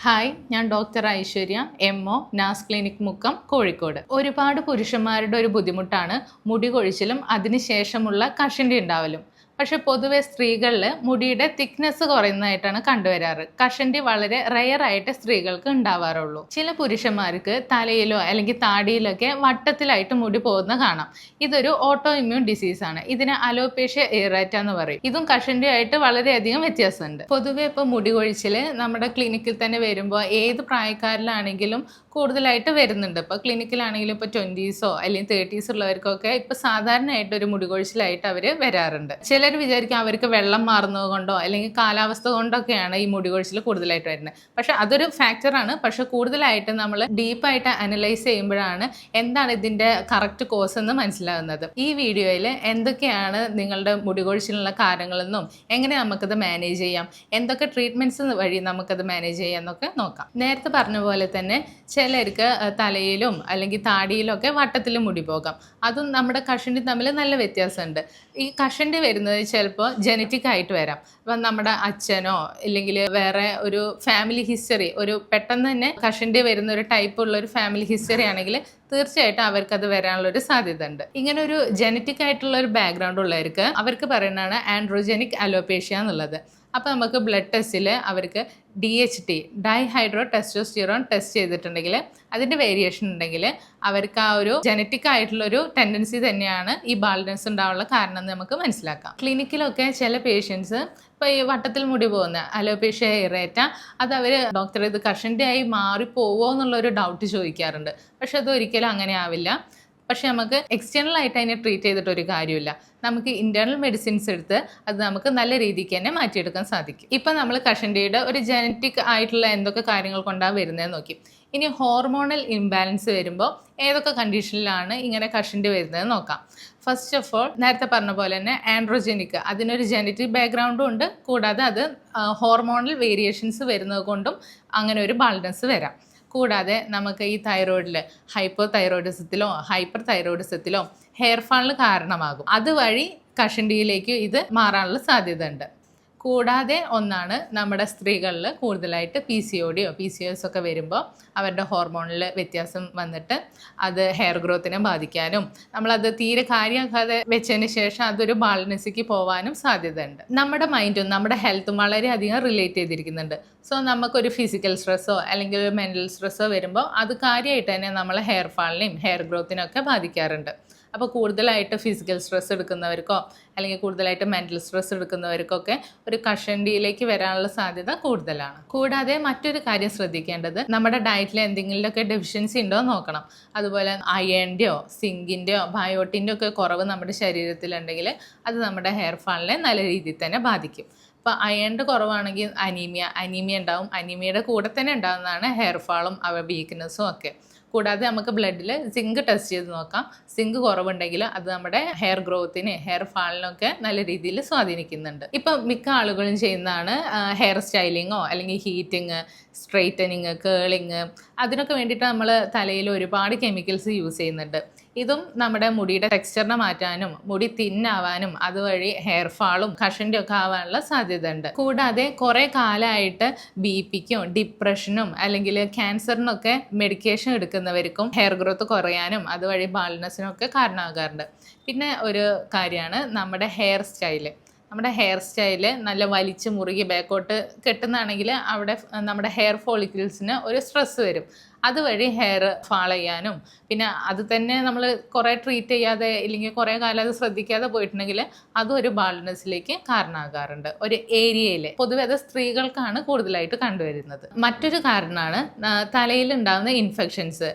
Hi, ഞാൻ doctor Aishwarya MO നാസ് clinic Mukkam Kozhikode. ഒരുപാട് പുരുഷന്മാരുടെ ഒരു ബുദ്ധിമുട്ടാണ് മുടി കൊഴിച്ചിലും അതിനുശേഷമുള്ള കഷണ്ടി ഉണ്ടാവലും. പക്ഷെ പൊതുവെ സ്ത്രീകളിൽ മുടിയുടെ തിക്നെസ് കുറയുന്നതായിട്ടാണ് കണ്ടുവരാറ്. കഷണ്ടി വളരെ റെയർ ആയിട്ട് സ്ത്രീകൾക്ക് ഉണ്ടാവാറുള്ളൂ. ചില പുരുഷന്മാർക്ക് തലയിലോ അല്ലെങ്കിൽ താടിയിലൊക്കെ വട്ടത്തിലായിട്ട് മുടി പോകുന്ന കാണാം. ഇതൊരു ഓട്ടോ ഇമ്മ്യൂൺ ഡിസീസാണ്. ഇതിന് അലോപേഷ്യ എയറേറ്റ എന്ന് പറയും. ഇതും കഷണ്ടിയായിട്ട് വളരെയധികം വ്യത്യാസമുണ്ട്. പൊതുവെ ഇപ്പോൾ മുടി കൊഴിച്ചിൽ നമ്മുടെ ക്ലിനിക്കിൽ തന്നെ വരുമ്പോൾ ഏത് പ്രായക്കാരിലാണെങ്കിലും കൂടുതലായിട്ട് വരുന്നുണ്ട്. ഇപ്പോൾ ക്ലിനിക്കിലാണെങ്കിലും ഇപ്പോൾ 20s അല്ലെങ്കിൽ 30s ഉള്ളവർക്കൊക്കെ ഇപ്പോൾ സാധാരണയായിട്ട് ഒരു മുടി കൊഴിച്ചിലായിട്ട് അവർ വരാറുണ്ട്. ചിലർ വിചാരിക്കും അവർക്ക് വെള്ളം മാറുന്നത് കൊണ്ടോ അല്ലെങ്കിൽ കാലാവസ്ഥ കൊണ്ടൊക്കെയാണ് ഈ മുടി കൊഴിച്ചിൽ കൂടുതലായിട്ട് വരുന്നത്. പക്ഷെ അതൊരു ഫാക്ടറാണ്. പക്ഷെ കൂടുതലായിട്ട് നമ്മൾ ഡീപ്പായിട്ട് അനലൈസ് ചെയ്യുമ്പോഴാണ് എന്താണ് ഇതിൻ്റെ കറക്റ്റ് കോസ് എന്ന് മനസ്സിലാകുന്നത്. ഈ വീഡിയോയിൽ എന്തൊക്കെയാണ് നിങ്ങളുടെ മുടി കൊഴിച്ചിലുള്ള കാര്യങ്ങളെന്നും എങ്ങനെ നമുക്കത് മാനേജ് ചെയ്യാം, എന്തൊക്കെ ട്രീറ്റ്മെൻറ്റ്സ് വഴി നമുക്കത് മാനേജ് ചെയ്യാം എന്നൊക്കെ നോക്കാം. നേരത്തെ പറഞ്ഞ പോലെ തന്നെ ചിലർക്ക് തലയിലും അല്ലെങ്കിൽ താടിയിലൊക്കെ വട്ടത്തിൽ മുടി പോകാം. അതും നമ്മുടെ കഷണ്ടി തമ്മിൽ നല്ല വ്യത്യാസമുണ്ട്. ഈ കഷണ്ടി വരുന്നത് ചിലപ്പോൾ ജനറ്റിക് ആയിട്ട് വരാം. അപ്പം നമ്മുടെ അച്ഛനോ ഇല്ലെങ്കിൽ വേറെ ഒരു ഫാമിലി ഹിസ്റ്ററി, ഒരു പെട്ടെന്ന് തന്നെ കഷണ്ടി വരുന്ന ഒരു ടൈപ്പ് ഉള്ള ഒരു ഫാമിലി ഹിസ്റ്ററി ആണെങ്കിൽ തീർച്ചയായിട്ടും അവർക്കത് വരാനുള്ളൊരു സാധ്യത ഉണ്ട്. ഇങ്ങനെ ഒരു ജനറ്റിക് ആയിട്ടുള്ള ഒരു ബാക്ക്ഗ്രൗണ്ട് ഉള്ളവർക്ക് അവർക്ക് പറയുന്നതാണ് ആൻഡ്രോജനിക് അലോപേഷ്യ എന്നുള്ളത്. അപ്പോൾ നമുക്ക് ബ്ലഡ് ടെസ്റ്റിൽ അവർക്ക് DHT ഡൈഹൈഡ്രോ ടെസ്റ്റോസ്റ്റിറോൺ ടെസ്റ്റ് ചെയ്തിട്ടുണ്ടെങ്കിൽ അതിൻ്റെ വേരിയേഷൻ ഉണ്ടെങ്കിൽ അവർക്ക് ആ ഒരു ജനറ്റിക് ആയിട്ടുള്ളൊരു ടെൻഡൻസി തന്നെയാണ് ഈ ബാൾഡ്നെസ് ഉണ്ടാവാനുള്ള കാരണം എന്ന് നമുക്ക് മനസ്സിലാക്കാം. ക്ലിനിക്കിലൊക്കെ ചില പേഷ്യൻസ് ഇപ്പോൾ ഈ വട്ടത്തിൽ മുടി പോകുന്ന അലോപേഷ്യ എയറേറ്റ അത് അവർ ഡോക്ടർ ഇത് കഷണ്ടിയായി മാറിപ്പോവോ എന്നുള്ളൊരു ഡൗട്ട് ചോദിക്കാറുണ്ട്. പക്ഷെ അത് ഒരിക്കലും അങ്ങനെ ആവില്ല. പക്ഷെ നമുക്ക് എക്സ്റ്റേണൽ ആയിട്ട് അതിനെ ട്രീറ്റ് ചെയ്തിട്ട് ഒരു കാര്യമില്ല. നമുക്ക് ഇൻറ്റേർണൽ മെഡിസിൻസ് എടുത്ത് അത് നമുക്ക് നല്ല രീതിക്ക് തന്നെ മാറ്റിയെടുക്കാൻ സാധിക്കും. ഇപ്പം നമ്മൾ കഷണ്ടിയുടെ ഒരു ജനറ്റിക് ആയിട്ടുള്ള എന്തൊക്കെ കാര്യങ്ങൾ കൊണ്ടാണ് വരുന്നതെന്ന് നോക്കി. ഇനി ഹോർമോണൽ ഇംബാലൻസ് വരുമ്പോൾ ഏതൊക്കെ കണ്ടീഷനിലാണ് ഇങ്ങനെ കഷണ്ടി വരുന്നത് നോക്കാം. ഫസ്റ്റ് ഓഫ് ഓൾ നേരത്തെ പറഞ്ഞ പോലെ തന്നെ ആൻഡ്രോജനിക്, അതിനൊരു ജനറ്റിക് ബാക്ക്ഗ്രൗണ്ടും ഉണ്ട്. കൂടാതെ അത് ഹോർമോണൽ വേരിയേഷൻസ് വരുന്നത് കൊണ്ടും അങ്ങനെ ഒരു ബാൾഡ്നെസ് വരാം. കൂടാതെ നമുക്ക് ഈ തൈറോയിഡിൽ ഹൈപ്പോ തൈറോയിഡിസത്തിലോ ഹൈപ്പർ തൈറോയിഡിസത്തിലോ ഹെയർ ഫാളിന് കാരണമാകും. അതുവഴി കഷണ്ടിയിലേക്ക് ഇത് മാറാനുള്ള സാധ്യത ഉണ്ട്. കൂടാതെ ഒന്നാണ് നമ്മുടെ സ്ത്രീകളിൽ കൂടുതലായിട്ട് PCOS ഒക്കെ വരുമ്പോൾ അവരുടെ ഹോർമോണിൽ വ്യത്യാസം വന്നിട്ട് അത് ഹെയർ ഗ്രോത്തിനെ ബാധിക്കാനും നമ്മളത് തീരെ കാര്യമാക്കാതെ വെച്ചതിന് ശേഷം അതൊരു ബാൾഡ്നെസ്സിലേക്ക് പോകാനും സാധ്യതയുണ്ട്. നമ്മുടെ മൈൻഡും നമ്മുടെ ഹെൽത്തും വളരെയധികം റിലേറ്റ് ചെയ്തിരിക്കുന്നുണ്ട്. സോ നമുക്കൊരു ഫിസിക്കൽ സ്ട്രെസ്സോ അല്ലെങ്കിൽ ഒരു മെൻ്റൽ സ്ട്രെസ്സോ വരുമ്പോൾ അത് കാര്യമായിട്ട് തന്നെ നമ്മളെ ഹെയർ ഫാളിനെയും ഹെയർ ഗ്രോത്തിനൊക്കെ ബാധിക്കാറുണ്ട്. അപ്പോൾ കൂടുതലായിട്ട് ഫിസിക്കൽ സ്ട്രെസ് എടുക്കുന്നവർക്കോ അല്ലെങ്കിൽ കൂടുതലായിട്ട് മെൻ്റൽ സ്ട്രെസ് എടുക്കുന്നവർക്കൊക്കെ ഒരു കഷണ്ടിയിലേക്ക് വരാനുള്ള സാധ്യത കൂടുതലാണ്. കൂടാതെ മറ്റൊരു കാര്യം ശ്രദ്ധിക്കേണ്ടത് നമ്മുടെ ഡയറ്റിൽ എന്തെങ്കിലുമൊക്കെ ഡെഫിഷ്യൻസി ഉണ്ടോ എന്ന് നോക്കണം. അതുപോലെ അയണിൻ്റെയോ സിങ്കിൻ്റെയോ ബയോട്ടിൻ്റെയോ ഒക്കെ കുറവ് നമ്മുടെ ശരീരത്തിലുണ്ടെങ്കിൽ അത് നമ്മുടെ ഹെയർ ഫാളിനെ നല്ല രീതിയിൽ തന്നെ ബാധിക്കും. ഇപ്പോൾ അയണിൻ്റെ കുറവാണെങ്കിൽ അനീമിയ ഉണ്ടാവും. അനീമിയയുടെ കൂടെ തന്നെ ഉണ്ടാകുന്നതാണ് ഹെയർ ഫാളും വീക്ക്നെസ്സും ഒക്കെ. കൂടാതെ നമുക്ക് ബ്ലഡിൽ സിങ്ക് ടെസ്റ്റ് ചെയ്ത് നോക്കാം. സിങ്ക് കുറവുണ്ടെങ്കിൽ അത് നമ്മുടെ ഹെയർ ഗ്രോത്തിന് ഹെയർ ഫാളിനൊക്കെ നല്ല രീതിയിൽ സ്വാധീനിക്കുന്നുണ്ട്. ഇപ്പം മിക്ക ആളുകളും ചെയ്യുന്നതാണ് ഹെയർ സ്റ്റൈലിങ്ങോ അല്ലെങ്കിൽ ഹീറ്റിങ്, സ്ട്രെയിറ്റനിങ്, കേളിങ്, അതിനൊക്കെ വേണ്ടിയിട്ട് നമ്മൾ തലയിൽ ഒരുപാട് കെമിക്കൽസ് യൂസ് ചെയ്യുന്നുണ്ട്. ഇതും നമ്മുടെ മുടിയുടെ ടെക്സ്ചറിനെ മാറ്റാനും മുടി തിന്നാവാനും അതുവഴി ഹെയർ ഫാളും കഷണ്ടിയും ഒക്കെ ആവാനുള്ള സാധ്യത ഉണ്ട്. കൂടാതെ കുറേ കാലമായിട്ട് BPക്കും ഡിപ്രഷനും അല്ലെങ്കിൽ ക്യാൻസറിനൊക്കെ മെഡിക്കേഷൻ എടുക്കുന്നവർക്കും ഹെയർ ഗ്രോത്ത് കുറയാനും അതുവഴി ബാൾഡ്നെസ്സിനും ഒക്കെ കാരണമാകാറുണ്ട്. പിന്നെ ഒരു കാര്യമാണ് നമ്മുടെ ഹെയർ സ്റ്റൈല് നല്ല വലിച്ച് മുറുകി ബാക്കോട്ട് കെട്ടുന്നതാണെങ്കിൽ അവിടെ നമ്മുടെ ഹെയർ ഫോളിക്കിൾസിന് ഒരു സ്ട്രെസ് വരും. അതുവഴി ഹെയർ ഫാൾ ചെയ്യാനും പിന്നെ അത് തന്നെ നമ്മൾ കുറേ ട്രീറ്റ് ചെയ്യാതെ ഇല്ലെങ്കിൽ കുറേ കാലം അത് ശ്രദ്ധിക്കാതെ പോയിട്ടുണ്ടെങ്കിൽ അതും ഒരു ബാൾഡ്നെസ്സിലേക്ക് കാരണമാകാറുണ്ട് ഒരു ഏരിയയിൽ. പൊതുവെ അത് സ്ത്രീകൾക്കാണ് കൂടുതലായിട്ട് കണ്ടുവരുന്നത്. മറ്റൊരു കാരണമാണ് തലയിൽ ഉണ്ടാകുന്ന ഇൻഫെക്ഷൻസ്,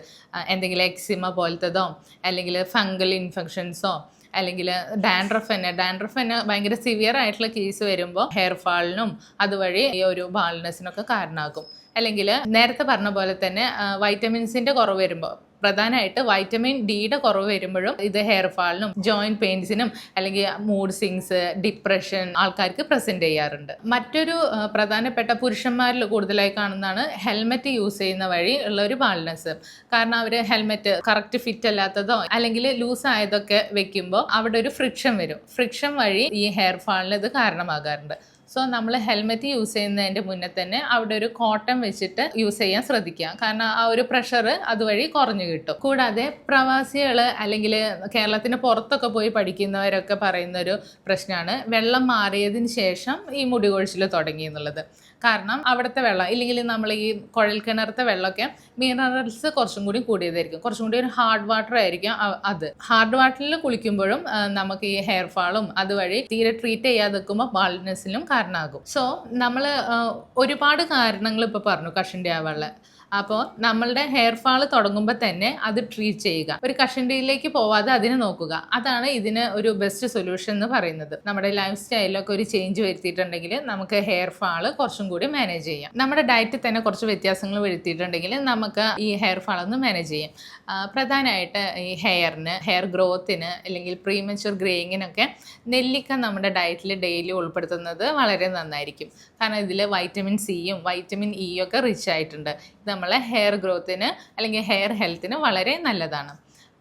എന്തെങ്കിലും എക്സിമ പോലത്തതോ അല്ലെങ്കിൽ ഫംഗൽ ഇൻഫെക്ഷൻസോ അല്ലെങ്കിൽ ഡാൻഡ്രഫ് തന്നെ ഭയങ്കര സിവിയർ ആയിട്ടുള്ള കേസ് വരുമ്പോൾ ഹെയർ ഫാളിനും അതുവഴി ഈ ഒരു ബാൾഡ്നെസ്സിനൊക്കെ കാരണമാകും. അല്ലെങ്കിൽ നേരത്തെ പറഞ്ഞ പോലെ തന്നെ വൈറ്റമിൻസിൻ്റെ കുറവ് വരുമ്പോൾ, പ്രധാനമായിട്ട് വൈറ്റമിൻ ഡിയുടെ കുറവ് വരുമ്പോഴും ഇത് ഹെയർ ഫാളിനും ജോയിൻറ്റ് പെയിൻസിനും അല്ലെങ്കിൽ മൂഡ് സ്വിങ്സ്, ഡിപ്രഷൻ ആൾക്കാർക്ക് പ്രസൻറ്റ് ചെയ്യാറുണ്ട്. മറ്റൊരു പ്രധാനപ്പെട്ട പുരുഷന്മാരിൽ കൂടുതലായി കാണുന്നതാണ് ഹെൽമെറ്റ് യൂസ് ചെയ്യുന്ന വഴി ഉള്ള ഒരു ബാൾഡ്നെസ്. കാരണം അവർ ഹെൽമെറ്റ് കറക്റ്റ് ഫിറ്റ് അല്ലാത്തതോ അല്ലെങ്കിൽ ലൂസ് ആയതൊക്കെ വെക്കുമ്പോൾ അവിടെ ഒരു ഫ്രിക്ഷൻ വരും. ഫ്രിക്ഷൻ വഴി ഈ ഹെയർ ഫാളിന് ഇത് കാരണമാകാറുണ്ട്. സോ നമ്മൾ ഹെൽമെറ്റ് യൂസ് ചെയ്യുന്നതിൻ്റെ മുന്നേ തന്നെ അവിടെ ഒരു കോട്ടൺ വെച്ചിട്ട് യൂസ് ചെയ്യാൻ ശ്രദ്ധിക്കുക. കാരണം ആ ഒരു പ്രഷർ അതുവഴി കുറഞ്ഞു കിട്ടും. കൂടാതെ പ്രവാസികൾ അല്ലെങ്കിൽ കേരളത്തിന് പുറത്തൊക്കെ പോയി പഠിക്കുന്നവരൊക്കെ പറയുന്നൊരു പ്രശ്നമാണ് വെള്ളം മാറിയതിന് ശേഷം ഈ മുടി കൊഴിച്ചിൽ തുടങ്ങി എന്നുള്ളത്. കാരണം അവിടുത്തെ വെള്ളം ഇല്ലെങ്കിൽ നമ്മൾ ഈ കുഴൽ കിണറത്തെ വെള്ളമൊക്കെ മിനറൽസ് കുറച്ചും കൂടി കൂടിയതായിരിക്കും, കുറച്ചും കൂടി ഒരു ഹാർഡ് വാട്ടർ ആയിരിക്കും അത്. ഹാർഡ് വാട്ടറിൽ കുളിക്കുമ്പോഴും നമുക്ക് ഈ ഹെയർ ഫാളും അതുവഴി തീരെ ട്രീറ്റ് ചെയ്യാതെ നിൽക്കുമ്പോൾ ബാൾഡ്നെസ്സിനും കാരണമാകും. സോ നമ്മൾ ഒരുപാട് കാരണങ്ങൾ ഇപ്പോൾ പറഞ്ഞു കഷണ്ടി ആവാനുള്ള. അപ്പോൾ നമ്മളുടെ ഹെയർ ഫാൾ തുടങ്ങുമ്പോൾ തന്നെ അത് ട്രീറ്റ് ചെയ്യുക, ഒരു കഷണ്ടിയിലേക്ക് പോവാതെ അതിനെ നോക്കുക. അതാണ് ഇതിന് ഒരു ബെസ്റ്റ് സൊല്യൂഷൻ എന്ന് പറയുന്നത്. നമ്മുടെ ലൈഫ് സ്റ്റൈലിലൊക്കെ ഒരു ചേഞ്ച് വരുത്തിയിട്ടുണ്ടെങ്കിൽ നമുക്ക് ഹെയർ ഫാൾ കുറച്ചും കൂടി മാനേജ് ചെയ്യാം. നമ്മുടെ ഡയറ്റിൽ തന്നെ കുറച്ച് വ്യത്യാസങ്ങൾ വരുത്തിയിട്ടുണ്ടെങ്കിൽ നമുക്ക് ഈ ഹെയർ ഫാൾ ഒന്ന് മാനേജ് ചെയ്യാം. പ്രധാനമായിട്ട് ഈ ഹെയറിന്, ഹെയർ ഗ്രോത്തിന് അല്ലെങ്കിൽ പ്രീമച്വർ ഗ്രേയിങ്ങിനൊക്കെ നെല്ലിക്ക നമ്മുടെ ഡയറ്റിൽ ഡെയിലി ഉൾപ്പെടുത്തുന്നത് വളരെ നന്നായിരിക്കും. കാരണം ഇതിൽ വൈറ്റമിൻ സിയും വൈറ്റമിൻ ഇയും ഒക്കെ റിച്ച് ആയിട്ടുണ്ട്. ഇത് നമ്മളെ ഹെയർ ഗ്രോത്തിന് അല്ലെങ്കിൽ ഹെയർ ഹെൽത്തിന് വളരെ നല്ലതാണ്.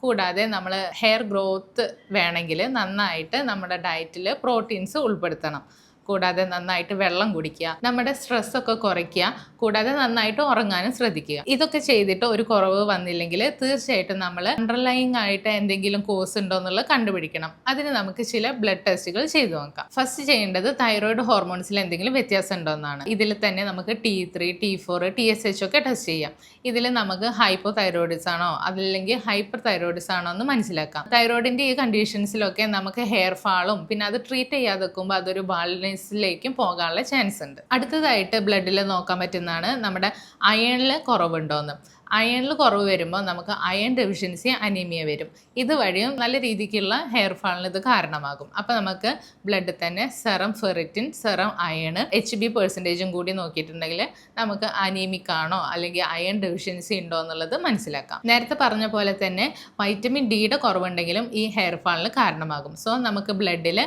കൂടാതെ നമ്മൾ ഹെയർ ഗ്രോത്ത് വേണമെങ്കിൽ നന്നായിട്ട് നമ്മുടെ ഡയറ്റിൽ പ്രോട്ടീൻസ് ഉൾപ്പെടുത്തണം. കൂടാതെ നന്നായിട്ട് വെള്ളം കുടിക്കുക, നമ്മുടെ സ്ട്രെസ്സൊക്കെ കുറയ്ക്കുക, കൂടാതെ നന്നായിട്ട് ഉറങ്ങാനും ശ്രദ്ധിക്കുക. ഇതൊക്കെ ചെയ്തിട്ട് ഒരു കുറവ് വന്നില്ലെങ്കിൽ തീർച്ചയായിട്ടും നമ്മൾ അണ്ടർലൈങ് ആയിട്ട് എന്തെങ്കിലും കോസ് ഉണ്ടോ എന്നുള്ളത് കണ്ടുപിടിക്കണം. അതിന് നമുക്ക് ചില ബ്ലഡ് ടെസ്റ്റുകൾ ചെയ്തു നോക്കാം. ഫസ്റ്റ് ചെയ്യേണ്ടത് തൈറോയ്ഡ് ഹോർമോൺസിൽ എന്തെങ്കിലും വ്യത്യാസം ഉണ്ടോ എന്നാണ്. ഇതിൽ തന്നെ നമുക്ക് T3, T4, TSH ഒക്കെ ടെസ്റ്റ് ചെയ്യാം. ഇതിൽ നമുക്ക് ഹൈപ്പോ തൈറോയിഡിസ് ആണോ അതല്ലെങ്കിൽ ഹൈപ്പർ തൈറോയിഡിസ് ആണോ എന്ന് മനസ്സിലാക്കാം. തൈറോയിഡിൻ്റെ ഈ കണ്ടീഷൻസിലൊക്കെ നമുക്ക് ഹെയർ ഫാളും പിന്നെ അത് ട്രീറ്റ് ചെയ്യാതെ വെക്കുമ്പോൾ അതൊരു ബാൾനെസ്സിലേക്കും പോകാനുള്ള ചാൻസ് ഉണ്ട്. അടുത്തതായിട്ട് ബ്ലഡിൽ നോക്കാൻ പറ്റുന്നതാണ് നമ്മുടെ അയണിൽ കുറവുണ്ടോയെന്ന്. അയണിൽ കുറവ് വരുമ്പോൾ നമുക്ക് അയൺ ഡെഫിഷ്യൻസി അനീമിയ വരും. ഇതുവഴിയും നല്ല രീതിക്കുള്ള ഹെയർ ഫാളിന് ഇത് കാരണമാകും. അപ്പോൾ നമുക്ക് ബ്ലഡിൽ തന്നെ serum ferritin, serum iron, HB% കൂടി നോക്കിയിട്ടുണ്ടെങ്കിൽ നമുക്ക് അനീമിക് ആണോ അല്ലെങ്കിൽ അയൺ ഡെഫിഷ്യൻസി ഉണ്ടോ എന്നുള്ളത് മനസ്സിലാക്കാം. നേരത്തെ പറഞ്ഞ പോലെ തന്നെ വൈറ്റമിൻ ഡിയുടെ കുറവുണ്ടെങ്കിലും ഈ ഹെയർ ഫാളിന് കാരണമാകും. സോ നമുക്ക് ബ്ലഡിൽ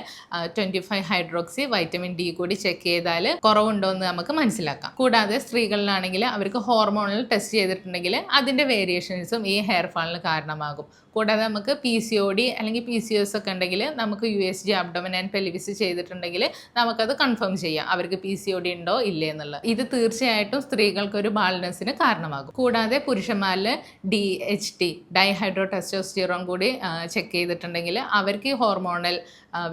25 ഹൈഡ്രോക്സി വൈറ്റമിൻ ഡി കൂടി ചെക്ക് ചെയ്താൽ കുറവുണ്ടോ എന്ന് നമുക്ക് മനസ്സിലാക്കാം. കൂടാതെ സ്ത്രീകളിലാണെങ്കിൽ അവർക്ക് ഹോർമോണൽ ടെസ്റ്റ് ചെയ്തിട്ടുണ്ടെങ്കിൽ അതിൻ്റെ വേരിയേഷൻസും ഈ ഹെയർ ഫാളിന് കാരണമാകും. കൂടാതെ നമുക്ക് PCOD അല്ലെങ്കിൽ PCOS ഒക്കെ ഉണ്ടെങ്കിൽ നമുക്ക് USG അബ്ഡോമൻ ആൻഡ് പെൽവിസ് ചെയ്തിട്ടുണ്ടെങ്കിൽ നമുക്കത് കൺഫേം ചെയ്യാം അവർക്ക് PCOD ഉണ്ടോ ഇല്ലേ എന്നുള്ളത്. ഇത് തീർച്ചയായിട്ടും സ്ത്രീകൾക്ക് ഒരു ബാൾനെസ്സിന് കാരണമാകും. കൂടാതെ പുരുഷന്മാരിൽ DHT ഡൈഹൈഡ്രോ ടെസ്റ്റോസ്റ്റിറോൺ കൂടി ചെക്ക് ചെയ്തിട്ടുണ്ടെങ്കിൽ അവർക്ക് ഈ ഹോർമോണൽ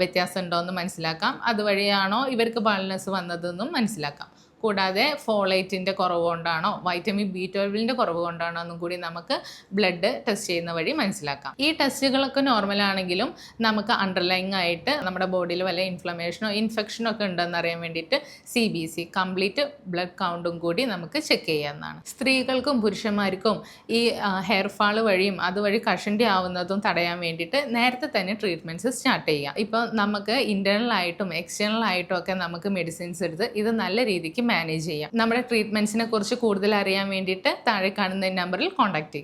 വ്യത്യാസം ഉണ്ടോ എന്ന് മനസ്സിലാക്കാം. അതുവഴിയാണോ ഇവർക്ക് ബാൾനെസ് വന്നതെന്നും മനസ്സിലാക്കാം. കൂടാതെ ഫോളേറ്റിൻ്റെ കുറവ് കൊണ്ടാണോ വൈറ്റമിൻ B12 കുറവ് കൊണ്ടാണോ എന്നും കൂടി നമുക്ക് ബ്ലഡ് ടെസ്റ്റ് ചെയ്യുന്ന വഴി മനസ്സിലാക്കാം. ഈ ടെസ്റ്റുകളൊക്കെ നോർമലാണെങ്കിലും നമുക്ക് അണ്ടർലൈങ് ആയിട്ട് നമ്മുടെ ബോഡിയിൽ വല്ല ഇൻഫ്ലമേഷനോ ഇൻഫെക്ഷനോ ഒക്കെ ഉണ്ടെന്ന് അറിയാൻ വേണ്ടിയിട്ട് CBC കംപ്ലീറ്റ് ബ്ലഡ് കൗണ്ടും കൂടി നമുക്ക് ചെക്ക് ചെയ്യാവുന്നതാണ്. സ്ത്രീകൾക്കും പുരുഷന്മാർക്കും ഈ ഹെയർ ഫാൾ വഴിയും അതുവഴി കഷണ്ടി ആവുന്നതും തടയാൻ വേണ്ടിയിട്ട് നേരത്തെ തന്നെ ട്രീറ്റ്മെൻറ്റ്സ് സ്റ്റാർട്ട് ചെയ്യാം. ഇപ്പോൾ നമുക്ക് ഇൻറ്റേർണൽ ആയിട്ടും എക്സ്റ്റേണൽ ആയിട്ടും ഒക്കെ നമുക്ക് മെഡിസിൻസ് എടുത്ത് ഇത് നല്ല രീതിക്ക് മാനേജ് ചെയ്യാം. നമ്മുടെ ട്രീറ്റ്മെൻറ്റ്സിനെ കുറിച്ച് കൂടുതൽ അറിയാൻ വേണ്ടിയിട്ട് താഴെ കാണുന്ന നമ്പറിൽ കോൺടാക്ട് ചെയ്യും.